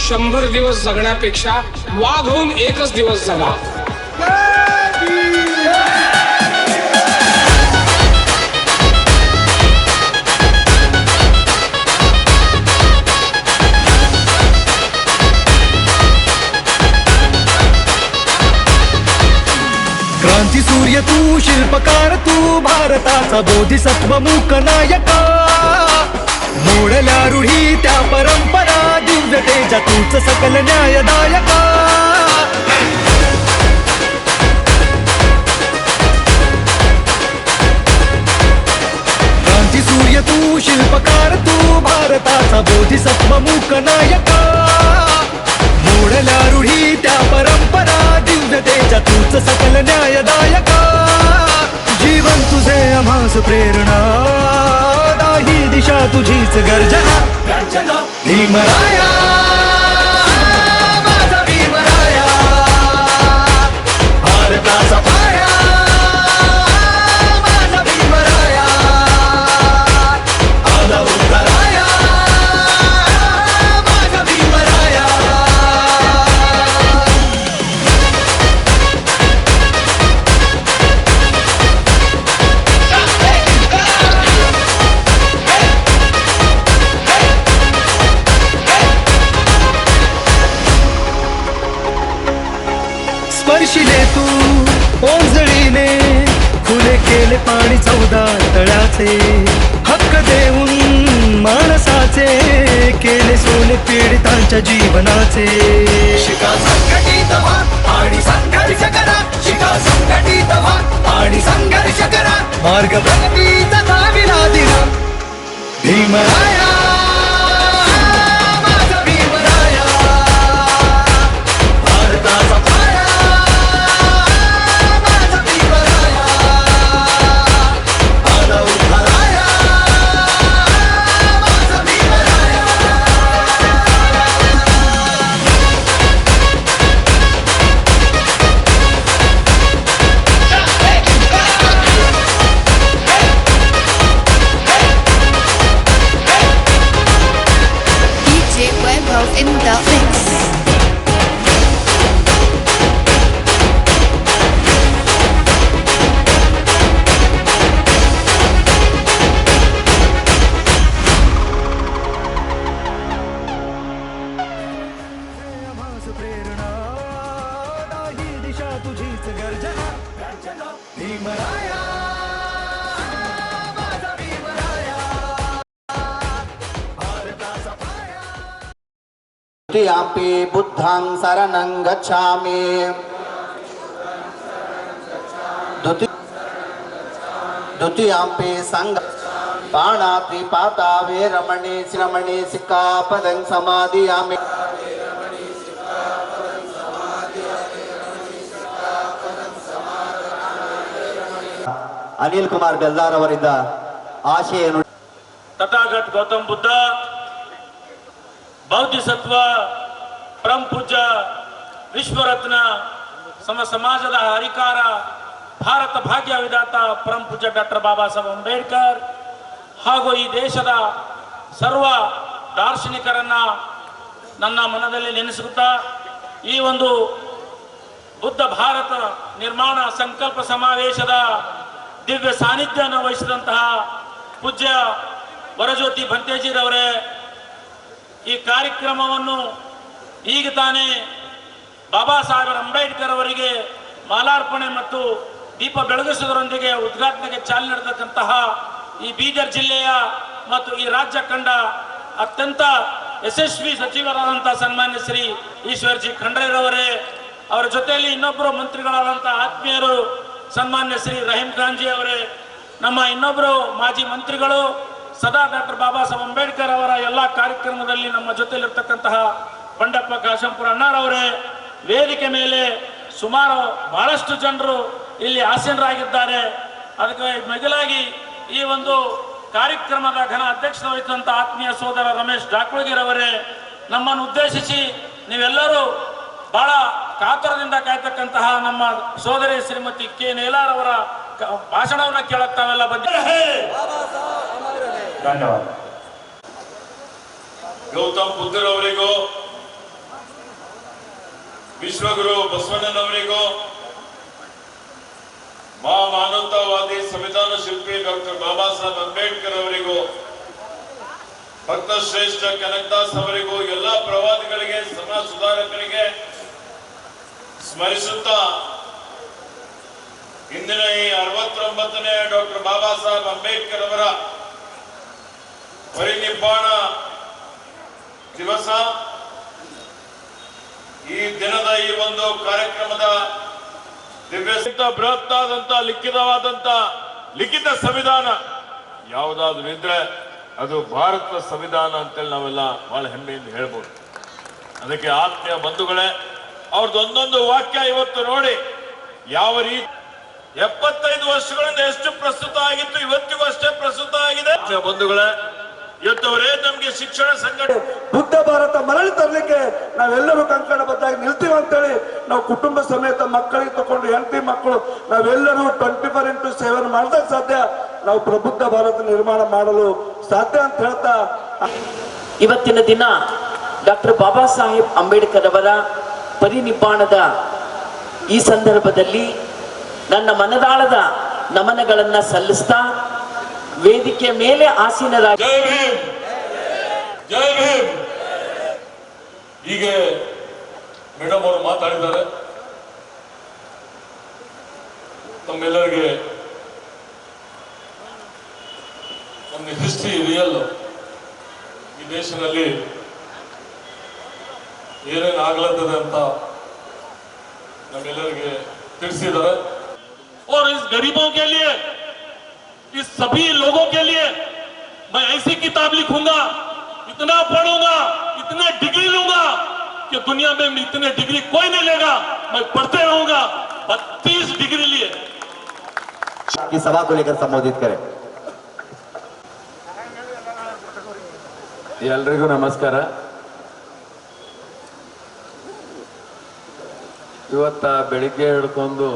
100 दिवस जगण्यापेक्षा वाघ होऊन एकच दिवस जगा. क्रांती सूर्य तू, शिल्पकार तू, भारताचा बोधिसत्व मूक नायका. मोडल्या रूढी त्या परंपरा, दिव्य तेजा तूच सकल न्यायदायका. क्रांती सूर्य तू, शिल्पकार तू, भारताचा बोधिसत्व मूक नायका. मोडल्या रूढी त्या परंपरा, दिव्य तेजा तूच सकल न्यायदायका. जीवन तुझे आम्हास प्रेरणा, दाही दिशा तुझीच गर्जना. भीमराया माझा भीमराया, भारताचा पाया माझा भीमराया. आला उतराया माझा भीमराया. स्पर्शिले तू ओंजळीने, खुले केले पाणी 14 तळ्याचे. हक्क देऊन माणसाचे, केले सोने पीडितांच्या जीवनाचे. शिका संघटित व्हा आणि संघर्ष करा, शिका संघटित व्हा आणि संघर्ष करा. मार्ग प्रगतीचा चाविला दिला भीमराया माझा भीमराया. भारताचा पाया माझा भीमराया. आला उतराया माझा Bhimraya. DJ Vaibhav in the mix. प्रेरणा, दाही दिशा तुझीच गर्जना. भीमराया माझा भीमराया. भारताचा पाया. द्वितीयापि बुद्धं शरणं गच्छामि. द्वितीयापि संघ पाणातिपाता वेरमणि श्रमणि सिक्खापदं समादियामि. ಅನಿಲ್ ಕುಮಾರ್ ಬೆಲ್ದಾರ್ ಅವರಿಂದ ಆಶೆಯನ್ನು. ತಥಾಗತ ಗೌತಮ್ ಬುದ್ಧ, ಬೌದ್ಧಿಸತ್ವ, ಪರಂ ಪೂಜ್ಯ ವಿಶ್ವರತ್ನ, ಸಮಾಜದ ಹರಿಕಾರ, ಭಾರತ ಭಾಗ್ಯ ವಿಧಾತ ಪರಂ ಪೂಜ್ಯ ಡಾಕ್ಟರ್ ಬಾಬಾ ಸಾಹೇಬ್ ಅಂಬೇಡ್ಕರ್ ಹಾಗೂ ಈ ದೇಶದ ಸರ್ವ ದಾರ್ಶನಿಕರನ್ನ ನನ್ನ ಮನದಲ್ಲಿ ನೆನೆಸುತ್ತಾ ಈ ಒಂದು ಬುದ್ಧ ಭಾರತ ನಿರ್ಮಾಣ ಸಂಕಲ್ಪ ಸಮಾವೇಶದ ದಿವ್ಯ ಸಾನ್ನಿಧ್ಯವನ್ನು ವಹಿಸಿದಂತಹ ಪೂಜ್ಯ ವರಜ್ಯೋತಿ ಭಂತೇಜಿರವರೇ, ಈ ಕಾರ್ಯಕ್ರಮವನ್ನು ಈಗ ತಾನೇ ಬಾಬಾ ಸಾಹೇಬ್ ಅಂಬೇಡ್ಕರ್ ಅವರಿಗೆ ಮಾಲಾರ್ಪಣೆ ಮತ್ತು ದೀಪ ಬೆಳಗಿಸುವುದರೊಂದಿಗೆ ಉದ್ಘಾಟನೆಗೆ ಚಾಲನೆ ನೀಡತಕ್ಕಂತಹ ಈ ಬೀದರ್ ಜಿಲ್ಲೆಯ ಮತ್ತು ಈ ರಾಜ್ಯ ಕಂಡ ಅತ್ಯಂತ ಯಶಸ್ವಿ ಸಚಿವರಾದಂತಹ ಸನ್ಮಾನ್ಯ ಶ್ರೀ ಈಶ್ವರ್ಜಿ ಖಂಡ್ರೆರವರೇ, ಅವರ ಜೊತೆಯಲ್ಲಿ ಇನ್ನೊಬ್ಬರು ಮಂತ್ರಿಗಳಾದಂತಹ ಆತ್ಮೀಯರು ಸನ್ಮಾನ್ಯ ಶ್ರೀ ರಹೀಂ ಖಾನ್ಜಿ ಅವರೇ, ನಮ್ಮ ಇನ್ನೊಬ್ಬರು ಮಾಜಿ ಮಂತ್ರಿಗಳು ಸದಾ ಡಾಕ್ಟರ್ ಬಾಬಾ ಸಾಹೇಬ್ ಅಂಬೇಡ್ಕರ್ ಅವರ ಎಲ್ಲ ಕಾರ್ಯಕ್ರಮದಲ್ಲಿ ನಮ್ಮ ಜೊತೆಯಲ್ಲಿರ್ತಕ್ಕಂತಹ ಬಂಡಪ್ಪ ಕಾಶಂಪುರ ಅಣ್ಣಾರವರೇ, ವೇದಿಕೆ ಮೇಲೆ ಸುಮಾರು ಬಹಳಷ್ಟು ಜನರು ಇಲ್ಲಿ ಆಸೀನರಾಗಿದ್ದಾರೆ. ಅದಕ್ಕೆ ಮೊದಲಾಗಿ ಈ ಒಂದು ಕಾರ್ಯಕ್ರಮದ ಘನ ಅಧ್ಯಕ್ಷತೆ ವಹಿಸಿದಂಥ ಆತ್ಮೀಯ ಸೋದರ ರಮೇಶ್ ಡಾಕ್ಳುಗಿರವರೇ, ನಮ್ಮನ್ನು ಉದ್ದೇಶಿಸಿ ನೀವೆಲ್ಲರೂ ಬಹಳ ಕಾತರದಿಂದ ಕಾಯ್ತಕ್ಕಂತಹ ನಮ್ಮ ಸೋದರಿ ಶ್ರೀಮತಿ ಕೆ ನೇಲಾರ್ ಅವರ ಭಾಷಣವನ್ನು ಕೇಳಕ್ ತಾವೆಲ್ಲ ಬಂದಿದ್ದೇವೆ. ಧನ್ಯವಾದ. ಗೌತಮ್ ಬುದ್ಧರವರಿಗೂ ವಿಶ್ವಗುರು ಬಸವಣ್ಣನವರಿಗೂ ಮಹಾಮಾನವತಾವಾದಿ ಸಂವಿಧಾನ ಶಿಲ್ಪಿ ಡಾಕ್ಟರ್ ಬಾಬಾ ಸಾಹೇಬ್ ಅಂಬೇಡ್ಕರ್ ಅವರಿಗೂ ಭಕ್ತ ಶ್ರೇಷ್ಠ ಕನಕದಾಸ್ ಅವರಿಗೂ ಎಲ್ಲಾ ಪ್ರವಾದಿಗಳಿಗೆ ಸಮಾಜ ಸುಧಾರಕರಿಗೆ ಸ್ಮರಿಸುತ್ತಾ ಇಂದಿನ ಈ 69ನೇ ಡಾಕ್ಟರ್ ಬಾಬಾ ಸಾಹೇಬ್ ಅಂಬೇಡ್ಕರ್ ಅವರ ಪರಿನಿಬ್ಬಾಣ ದಿವಸ ಈ ದಿನದ ಈ ಒಂದು ಕಾರ್ಯಕ್ರಮದ ದಿವ್ಯ ಬೃಹತ್ತಾದಂತ ಲಿಖಿತ ಸಂವಿಧಾನ ಯಾವುದಾದ್ರೂ ಇದ್ರೆ ಅದು ಭಾರತದ ಸಂವಿಧಾನ ಅಂತೇಳಿ ನಾವೆಲ್ಲ ಬಹಳ ಹೆಮ್ಮೆಯಿಂದ ಹೇಳ್ಬೋದು. ಅದಕ್ಕೆ ಆತ್ಮೀಯ ಬಂಧುಗಳೇ, ಅವ್ರದ್ದು ಒಂದೊಂದು ವಾಕ್ಯ ಇವತ್ತು ನೋಡಿ ಯಾವ ರೀತಿ 75 ವರ್ಷಗಳಿಂದ ಎಷ್ಟು ಪ್ರಸ್ತುತ ಆಗಿತ್ತು, ಇವತ್ತಿಗೂ ಅಷ್ಟೇ ಪ್ರಸ್ತುತ ಆಗಿದೆ. ಬಂಧುಗಳೇ, ಇವತ್ತವರೇ ನಮ್ಗೆ ಶಿಕ್ಷಣ ಸಂಘಟನೆ ಬುದ್ಧ ಭಾರತ ಮರಳಿ ತರಲಿಕ್ಕೆ ನಾವೆಲ್ಲರೂ ಕಂಕಣಬದ್ಧಾಗಿ ನಿಲ್ತೀವಿ ಅಂತೇಳಿ ನಾವು ಕುಟುಂಬ ಸಮೇತ ಮಕ್ಕಳಿಗೆ ತಗೊಂಡು ಹೆಂಡತಿ ಮಕ್ಕಳು ನಾವೆಲ್ಲರೂ 24/7 ಮಾಡಿದಾಗ ಸಾಧ್ಯ ನಾವು ಪ್ರಬುದ್ಧ ಭಾರತ ನಿರ್ಮಾಣ ಮಾಡಲು ಸಾಧ್ಯ ಅಂತ ಹೇಳ್ತಾ ಇವತ್ತಿನ ದಿನ ಡಾಕ್ಟರ್ ಬಾಬಾ ಸಾಹೇಬ್ ಅಂಬೇಡ್ಕರ್ ಅವರ ಪರಿನಿಬ್ಬಾಣದ ಈ ಸಂದರ್ಭದಲ್ಲಿ ನನ್ನ ಮನದಾಳದ ನಮನಗಳನ್ನ ಸಲ್ಲಿಸ್ತಾ ವೇದಿಕೆ ಮೇಲೆ ಆಸೀನರಾಗಿ ಜೈ ಭೀಮ್, ಜೈ ಭೀಮ್. ಈಗ ಮೇಡಮ್ ಅವರು ಮಾತಾಡಿದ್ದಾರೆ. ತಮ್ಮೆಲ್ಲರಿಗೆ ಒಂದು ಹಿಸ್ಟ್ರಿ ರಿಯಲ್ ಈ ದೇಶದಲ್ಲಿ ಏನೇನು ಆಗ್ಲತ್ತದೆ ಅಂತ ನಮ್ಮೆಲ್ಲರಿಗೆ ತಿಳಿಸಿದ್ದಾರೆ. और इस गरीबों के लिए, इस सभी लोगों के लिए मैं ऐसी किताब लिखूंगा, इतना पढ़ूंगा, इतना डिग्री लूंगा कि दुनिया में इतने डिग्री कोई नहीं लेगा. मैं पढ़ते रहूंगा. 32 डिग्री लिए की सभा को लेकर संबोधित करें. ಎಲ್ರಿಗೂ ನಮಸ್ಕಾರ. ಇವತ್ತ ಬೆಳಿಗ್ಗೆ ಹಿಡ್ಕೊಂಡು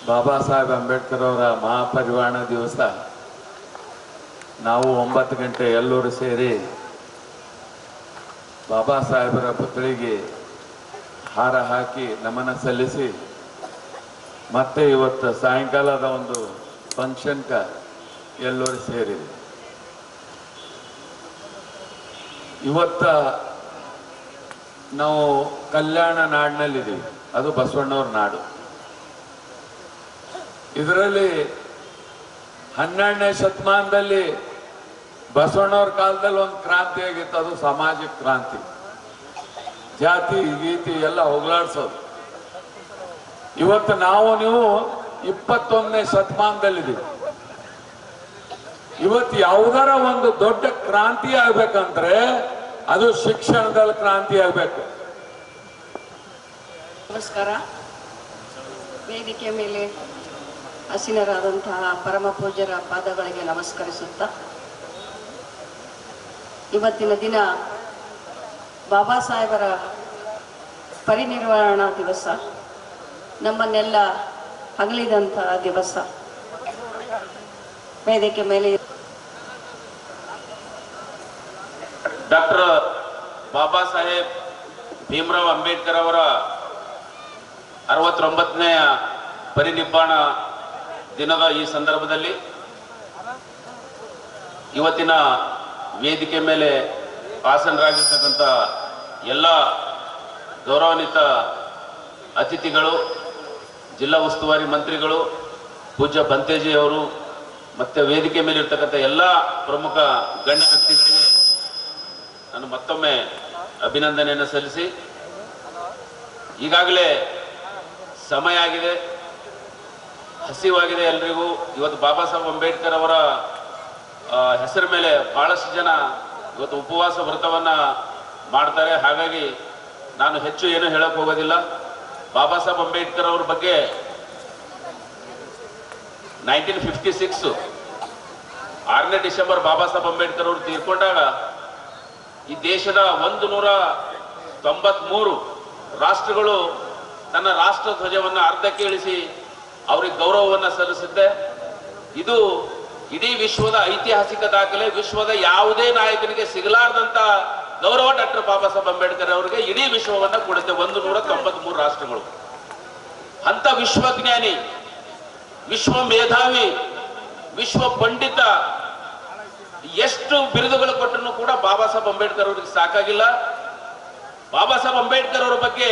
ಬಾಬಾ ಸಾಹೇಬ್ ಅಂಬೇಡ್ಕರ್ ಅವರ ಮಹಾಪರಿವಾಣ ದಿವಸ ನಾವು 9 ಗಂಟೆ ಎಲ್ಲರೂ ಸೇರಿ ಬಾಬಾ ಸಾಹೇಬರ ಪುತ್ಳಿಗೆ ಹಾರ ಹಾಕಿ ನಮನ ಸಲ್ಲಿಸಿ ಮತ್ತೆ ಇವತ್ತು ಸಾಯಂಕಾಲದ ಒಂದು ಫಂಕ್ಷನ್ಕ ಎಲ್ಲರೂ ಸೇರಿದೆ. ಇವತ್ತ ನಾವು ಕಲ್ಯಾಣ ನಾಡಿನಲ್ಲಿದ್ದೀವಿ, ಅದು ಬಸವಣ್ಣವ್ರ ನಾಡು. ಇದರಲ್ಲಿ 12ನೇ ಶತಮಾನದಲ್ಲಿ ಬಸವಣ್ಣವ್ರ ಕಾಲದಲ್ಲಿ ಒಂದು ಕ್ರಾಂತಿ ಆಗಿತ್ತು, ಅದು ಸಾಮಾಜಿಕ ಕ್ರಾಂತಿ. ಜಾತಿ ಗೀತಿ ಎಲ್ಲ ಹೋಗ್ಲಾಡ್ಸೋದು. ಇವತ್ತು ನಾವು ನೀವು 21ನೇ ಶತಮಾನದಲ್ಲಿದ್ದೀವಿ. ಇವತ್ತು ಯಾವುದಾರ ಒಂದು ದೊಡ್ಡ ಕ್ರಾಂತಿ ಆಗ್ಬೇಕಂದ್ರೆ ಅದು ಶಿಕ್ಷಣದಲ್ಲಿ ಕ್ರಾಂತಿ ಆಗ್ಬೇಕು. ನಮಸ್ಕಾರ. ವೇದಿಕೆ ಮೇಲೆ ಹಸೀನರಾದಂತಹ ಪರಮ ಪೂಜ್ಯರ ಪಾದಗಳಿಗೆ ನಮಸ್ಕರಿಸುತ್ತಾ, ಇವತ್ತಿನ ದಿನ ಬಾಬಾ ಸಾಹೇಬರ ಪರಿನಿರ್ವಾಣ ದಿವಸ, ನಮ್ಮನ್ನೆಲ್ಲ ಅಗಲಿದಂತಹ ದಿವಸ. ವೇದಿಕೆ ಮೇಲೆ ಡಾಕ್ಟರ್ ಬಾಬಾ ಸಾಹೇಬ್ ಭೀಮರಾವ್ ಅಂಬೇಡ್ಕರ್ ಅವರ 69ನೇ ಪರಿನಿಬ್ಬಾಣ ದಿನದ ಈ ಸಂದರ್ಭದಲ್ಲಿ ಇವತ್ತಿನ ವೇದಿಕೆ ಮೇಲೆ ಆಸನರಾಗಿರ್ತಕ್ಕಂಥ ಎಲ್ಲ ಗೌರವಾನ್ವಿತ ಅತಿಥಿಗಳು, ಜಿಲ್ಲಾ ಉಸ್ತುವಾರಿ ಮಂತ್ರಿಗಳು, ಪೂಜ್ಯ ಬಂತೇಜಿ ಅವರು, ಮತ್ತೆ ವೇದಿಕೆ ಮೇಲೆ ಇರ್ತಕ್ಕಂಥ ಎಲ್ಲ ಪ್ರಮುಖ ಗಣ್ಯ ವ್ಯಕ್ತಿಗಳು, ನಾನು ಮತ್ತೊಮ್ಮೆ ಅಭಿನಂದನೆಯನ್ನು ಸಲ್ಲಿಸಿ, ಈಗಾಗಲೇ ಸಮಯ ಆಗಿದೆ, ಹಸಿವಾಗಿದೆ ಎಲ್ರಿಗೂ. ಇವತ್ತು ಬಾಬಾ ಸಾಹೇಬ್ ಅಂಬೇಡ್ಕರ್ ಅವರ ಹೆಸರ ಮೇಲೆ ಬಹಳಷ್ಟು ಜನ ಇವತ್ತು ಉಪವಾಸ ವ್ರತವನ್ನ ಮಾಡ್ತಾರೆ. ಹಾಗಾಗಿ ನಾನು ಹೆಚ್ಚು ಏನು ಹೇಳಕ್ ಹೋಗೋದಿಲ್ಲ. ಬಾಬಾ ಸಾಹೇಬ್ ಅಂಬೇಡ್ಕರ್ ಅವ್ರ ಬಗ್ಗೆ 1956 6ನೇ ಡಿಸೆಂಬರ್ ಬಾಬಾ ಸಾಹೇಬ್ ಅಂಬೇಡ್ಕರ್ ಅವರು ತೀರ್ಕೊಂಡಾಗ ಈ ದೇಶದ 193 ರಾಷ್ಟ್ರಗಳು ತನ್ನ ರಾಷ್ಟ್ರ ಧ್ವಜವನ್ನು ಅರ್ಧಕ್ಕೆ ಇಳಿಸಿ ಅವರಿಗೆ ಗೌರವವನ್ನು ಸಲ್ಲಿಸಿದ್ದೆ. ಇದು ಇಡೀ ವಿಶ್ವದ ಐತಿಹಾಸಿಕ ದಾಖಲೆ. ವಿಶ್ವದ ಯಾವುದೇ ನಾಯಕನಿಗೆ ಸಿಗಲಾರದಂತ ಗೌರವ ಡಾಕ್ಟರ್ ಬಾಬಾ ಸಾಹೇಬ್ ಅಂಬೇಡ್ಕರ್ ಅವರಿಗೆ ಇಡೀ ವಿಶ್ವವನ್ನ ಕೊಡುತ್ತೆ 193 ರಾಷ್ಟ್ರಗಳು. ಅಂತ ವಿಶ್ವಜ್ಞಾನಿ, ವಿಶ್ವ ಮೇಧಾವಿ, ವಿಶ್ವ ಪಂಡಿತ, ಎಷ್ಟು ಬಿರುದುಗಳು ಕೊಟ್ಟರು ಕೂಡ ಬಾಬಾ ಸಾಹೇಬ್ ಅಂಬೇಡ್ಕರ್ ಅವರಿಗೆ ಸಾಕಾಗಿಲ್ಲ. ಬಾಬಾ ಸಾಹೇಬ್ ಅಂಬೇಡ್ಕರ್ ಅವರ ಬಗ್ಗೆ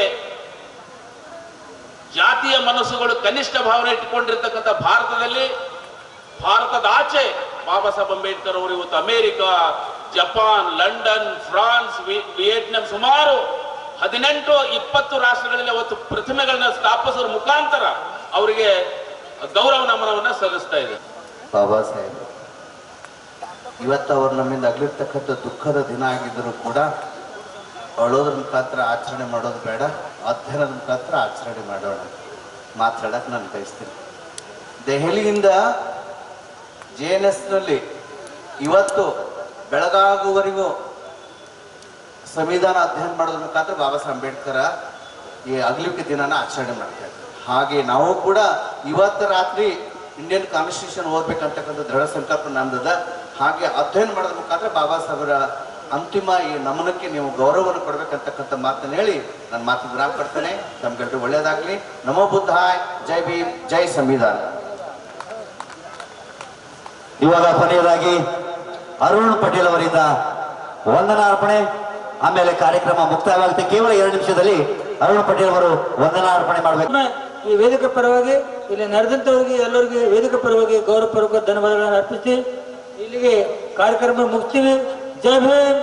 ಜಾತಿಯ ಮನಸ್ಸುಗಳು ಕನಿಷ್ಠ ಭಾವನೆ ಇಟ್ಟುಕೊಂಡಿರ್ತಕ್ಕಂಥ ಭಾರತದ ಆಚೆ ಬಾಬಾ ಸಾಹೇಬ್ ಅಂಬೇಡ್ಕರ್ ಅವರು ಇವತ್ತು America, Japan, London, France, Vietnam ಸುಮಾರು 18-20 ರಾಷ್ಟ್ರಗಳಲ್ಲಿ ಅವತ್ತು ಪ್ರತಿಮೆಗಳನ್ನ ಸ್ಥಾಪಿಸೋರ ಮುಖಾಂತರ ಅವರಿಗೆ ಗೌರವ ನಮನವನ್ನ ಸಲ್ಲಿಸ್ತಾ ಇದೆ. ಬಾಬಾ ಸಾಹೇಬ್ ಇವತ್ತು ಅವರು ನಮ್ಮಿಂದ ಅಗಲಿರ್ತಕ್ಕಂಥ ದುಃಖದ ದಿನ ಆಗಿದ್ದರೂ ಕೂಡ ಅಳೋದ್ರ ಮುಖಾಂತರ ಆಚರಣೆ ಮಾಡೋದು ಬೇಡ, ಅಧ್ಯಯನದ ಮುಖಾಂತರ ಆಚರಣೆ ಮಾಡೋಣ. ಮಾತಾಡಕ್ಕೆ ನಾನು ಬಯಸ್ತೀನಿ. ದೆಹಲಿಯಿಂದ JNSನಲ್ಲಿ ಇವತ್ತು ಬೆಳಗಾಗುವವರೆಗೂ ಸಂವಿಧಾನ ಅಧ್ಯಯನ ಮಾಡೋದ್ರ ಮುಖಾಂತರ ಬಾಬಾ ಸಾಹೇಬ್ ಅಂಬೇಡ್ಕರ್ ಈ ಅಗಲಿಕೆ ದಿನನ ಆಚರಣೆ ಮಾಡ್ತಾರೆ. ಹಾಗೆ ನಾವು ಕೂಡ ಇವತ್ತು ರಾತ್ರಿ ಇಂಡಿಯನ್ ಕಾನ್ಸ್ಟಿಟ್ಯೂಷನ್ ಓದ್ಬೇಕಂತಕ್ಕಂಥ ದೃಢ ಸಂಕಲ್ಪ ನಮ್ದದ. ಹಾಗೆ ಅಧ್ಯಯನ ಮಾಡೋದ್ರ ಮುಖಾಂತರ ಬಾಬಾ ಸಾಹೇಬರ ಅಂತಿಮ ಈ ನಮನಕ್ಕೆ ನೀವು ಗೌರವವನ್ನು ಕೊಡ್ಬೇಕಂತಕ್ಕಂಥ ಮಾತನ್ನು ಹೇಳಿ ನನ್ನ ಮಾತು ವಿರಾಮ ಕೊಡ್ತೇನೆ. ನಮ್ಗೆಲ್ರೂ ಒಳ್ಳೇದಾಗ್ಲಿ. ನಮೋ ಬುದ್ಧಾಯ್, ಜೈ ಭೀಮ್, ಜೈ ಸಂವಿಧಾನ. ಇವಾಗ ಕೊನೆಯದಾಗಿ ಅರುಣ್ ಪಟೇಲ್ ಅವರಿಂದ ವಂದನಾ ಅರ್ಪಣೆ, ಆಮೇಲೆ ಕಾರ್ಯಕ್ರಮ ಮುಕ್ತಾಯವಾಗುತ್ತೆ. ಕೇವಲ 2 ನಿಮಿಷದಲ್ಲಿ ಅರುಣ್ ಪಟೇಲ್ ಅವರು ವಂದನಾ ಅರ್ಪಣೆ ಮಾಡಬೇಕು. ಈ ವೇದಿಕೆ ಪರವಾಗಿ ಇಲ್ಲಿ ನಡೆದಂತವರಿಗೆ ಎಲ್ಲರಿಗೂ ವೇದಿಕೆ ಪರವಾಗಿ ಗೌರವಪೂರ್ವಕ ಧನ್ಯವಾದಗಳನ್ನು ಅರ್ಪಿಸಿ ಇಲ್ಲಿಗೆ ಕಾರ್ಯಕ್ರಮ ಮುಗಿಸ್ತೀವಿ. ಜೈ ಭೀಮ್.